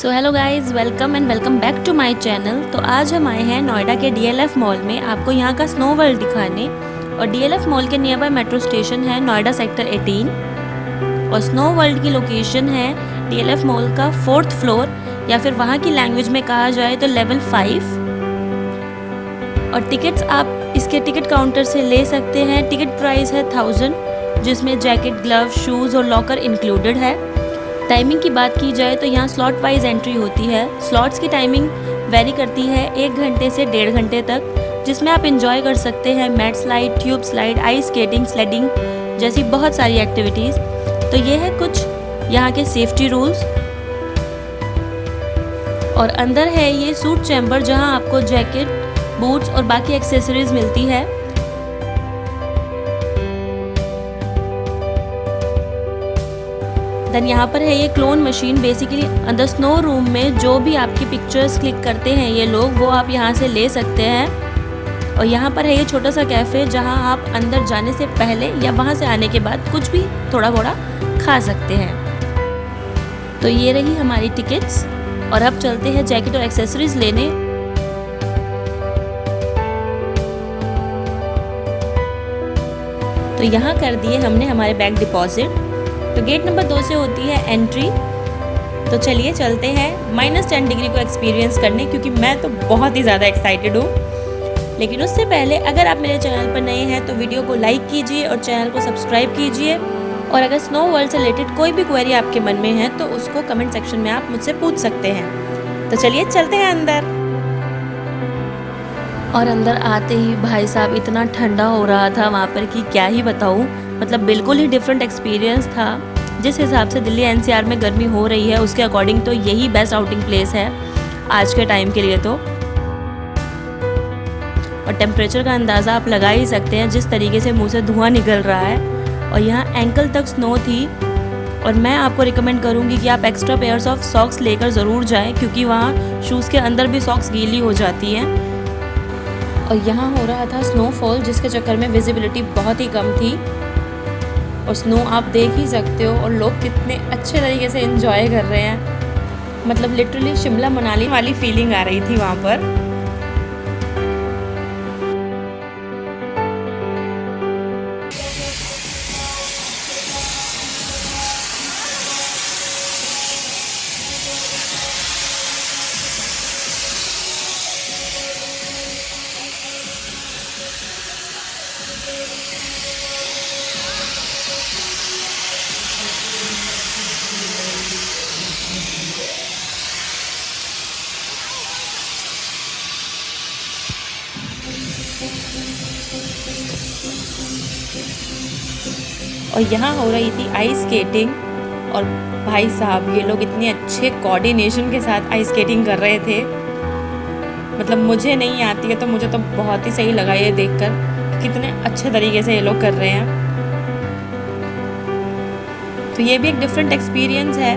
So hello guys, welcome back to my channel. तो आज हम आए हैं नोएडा के डीएलएफ मॉल में आपको यहाँ का स्नो वर्ल्ड दिखाने। और डीएलएफ मॉल के नियर बाय मेट्रो स्टेशन है नोएडा सेक्टर 18 और स्नो वर्ल्ड की लोकेशन है डीएलएफ मॉल का 4th फ्लोर या फिर वहाँ की लैंग्वेज में कहा जाए तो लेवल 5। और टिकट्स आप इसके टिकट काउंटर से ले सकते हैं। टिकट प्राइस है 1000, जिसमें जैकेट, ग्लव, शूज़ और लॉकर इंक्लूडेड है। टाइमिंग की बात की जाए तो यहाँ स्लॉट वाइज एंट्री होती है। स्लॉट्स की टाइमिंग वेरी करती है 1 घंटे से 1.5 घंटे तक, जिसमें आप इंजॉय कर सकते हैं mat slide, tube slide, ice skating, sledding जैसी बहुत सारी एक्टिविटीज़। तो ये है कुछ यहाँ के सेफ्टी रूल्स। और अंदर है ये सूट चैम्बर, जहाँ आपको जैकेट, बूट्स और बाकी एक्सेसरीज मिलती है। देन यहाँ पर है ये क्लोन मशीन। बेसिकली अंदर स्नो रूम में जो भी आपकी पिक्चर्स क्लिक करते हैं ये लोग, वो आप यहाँ से ले सकते हैं। और यहाँ पर है ये छोटा सा कैफ़े, जहाँ आप अंदर जाने से पहले या वहाँ से आने के बाद कुछ भी थोड़ा थोड़ा खा सकते हैं। तो ये रही हमारी टिकट्स और अब चलते हैं जैकेट और एक्सेसरीज लेने। तो यहाँ कर दिए हमने हमारे बैग डिपॉजिट। तो गेट नंबर 2 से होती है एंट्री। तो चलिए चलते हैं -10 डिग्री को एक्सपीरियंस करने, क्योंकि मैं तो बहुत ही ज़्यादा एक्साइटेड हूँ। लेकिन उससे पहले अगर आप मेरे चैनल पर नए हैं तो वीडियो को लाइक कीजिए और चैनल को सब्सक्राइब कीजिए। और अगर स्नो वर्ल्ड से रिलेटेड कोई भी क्वेरी आपके मन में है तो उसको कमेंट सेक्शन में आप मुझसे पूछ सकते हैं। तो चलिए चलते हैं अंदर। और अंदर आते ही भाई साहब इतना ठंडा हो रहा था वहाँ पर कि क्या ही बताऊँ। मतलब बिल्कुल ही डिफरेंट एक्सपीरियंस था। जिस हिसाब से दिल्ली एनसीआर में गर्मी हो रही है उसके अकॉर्डिंग तो यही बेस्ट आउटिंग प्लेस है आज के टाइम के लिए। तो और टेम्परेचर का अंदाज़ा आप लगा ही सकते हैं जिस तरीके से मुंह से धुआं निकल रहा है। और यहाँ एंकल तक स्नो थी। और मैं आपको रिकमेंड करूँगी कि आप एक्स्ट्रा पेयर्स ऑफ सॉक्स लेकर ज़रूर जाएँ, क्योंकि वहाँ शूज़ के अंदर भी सॉक्स गीली हो जाती हैं। और यहाँ हो रहा था स्नोफॉल, जिसके चक्कर में विजिबिलिटी बहुत ही कम थी। और स्नो आप देख ही सकते हो और लोग कितने अच्छे तरीके से एंजॉय कर रहे हैं। मतलब लिटरली शिमला मनाली वाली फीलिंग आ रही थी वहाँ पर। और यहाँ हो रही थी आइस स्केटिंग। और भाई साहब ये लोग इतने अच्छे कोऑर्डिनेशन के साथ आइस स्केटिंग कर रहे थे। मतलब मुझे नहीं आती है तो मुझे तो बहुत ही सही लगा ये देखकर कितने अच्छे तरीके से ये लोग कर रहे हैं। तो ये भी एक डिफरेंट एक्सपीरियंस है।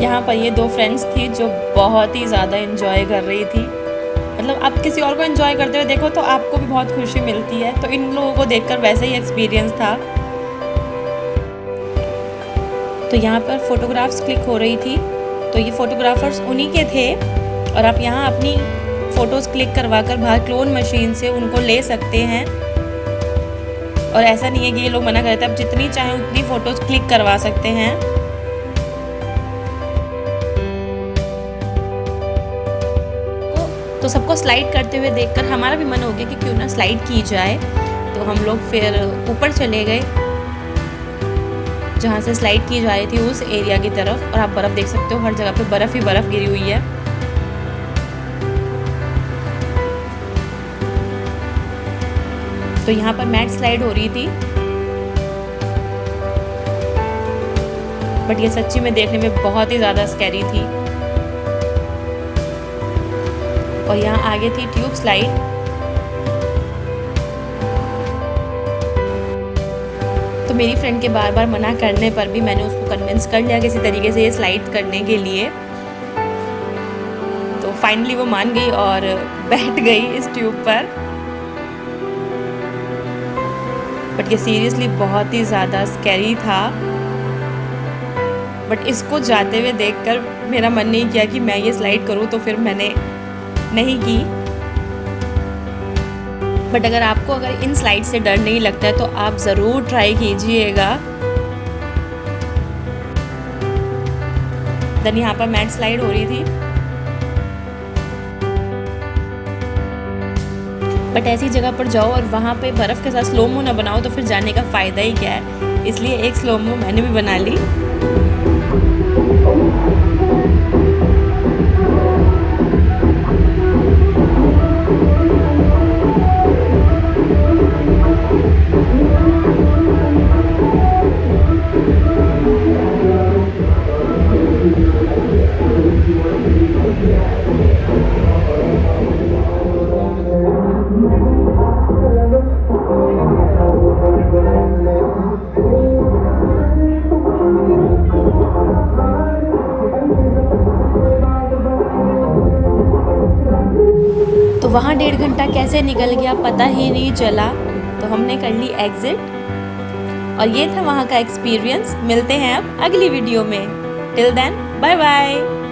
यहाँ पर ये 2 फ्रेंड्स थी जो बहुत ही ज़्यादा एंजॉय कर रही थी। मतलब आप किसी और को एंजॉय करते हुए देखो तो आपको भी बहुत खुशी मिलती है। तो इन लोगों को देखकर वैसे ही एक्सपीरियंस था। तो यहाँ पर फोटोग्राफ्स क्लिक हो रही थी। तो ये फोटोग्राफर्स उन्हीं के थे। और आप यहाँ अपनी फ़ोटोज़ क्लिक करवा कर बाहर क्लोन मशीन से उनको ले सकते हैं। और ऐसा नहीं है कि ये लोग मना करते, आप जितनी चाहें उतनी फ़ोटोज़ क्लिक करवा सकते हैं। तो सबको स्लाइड करते हुए देखकर हमारा भी मन हो गया कि क्यों ना स्लाइड की जाए। तो हम लोग फिर ऊपर चले गए जहाँ से स्लाइड की जा रही थी उस एरिया की तरफ। और आप बर्फ़ देख सकते हो, हर जगह पे बर्फ़ ही बर्फ़ गिरी हुई है। तो यहाँ पर मैट स्लाइड हो रही थी। बट ये सच्ची में देखने में बहुत ही ज़्यादा स्कैरी थी। और यहाँ आगे थी ट्यूब स्लाइड। तो मेरी फ्रेंड के बार बार मना करने पर भी मैंने उसको कन्विंस कर लिया किसी तरीके से ये स्लाइड करने के लिए। तो फाइनली वो मान गई और बैठ गई इस ट्यूब पर। बट ये सीरियसली बहुत ही ज़्यादा स्कैरी था। बट इसको जाते हुए देखकर मेरा मन नहीं किया कि मैं ये स्लाइड करूँ, तो फिर मैंने नहीं की। बट अगर इन स्लाइड से डर नहीं लगता है तो आप ज़रूर ट्राई कीजिएगा। देन यहाँ पर मैट स्लाइड हो रही थी, बट ऐसी जगह पर जाओ और वहाँ पे बर्फ़ के साथ स्लोमो ना बनाओ तो फिर जाने का फ़ायदा ही क्या है। इसलिए एक स्लोमो मैंने भी बना ली। तो वहाँ 1.5 घंटा कैसे निकल गया पता ही नहीं चला। तो हमने कर ली एग्ज़िट, और ये था वहाँ का एक्सपीरियंस। मिलते हैं अब अगली वीडियो में। Till then bye bye.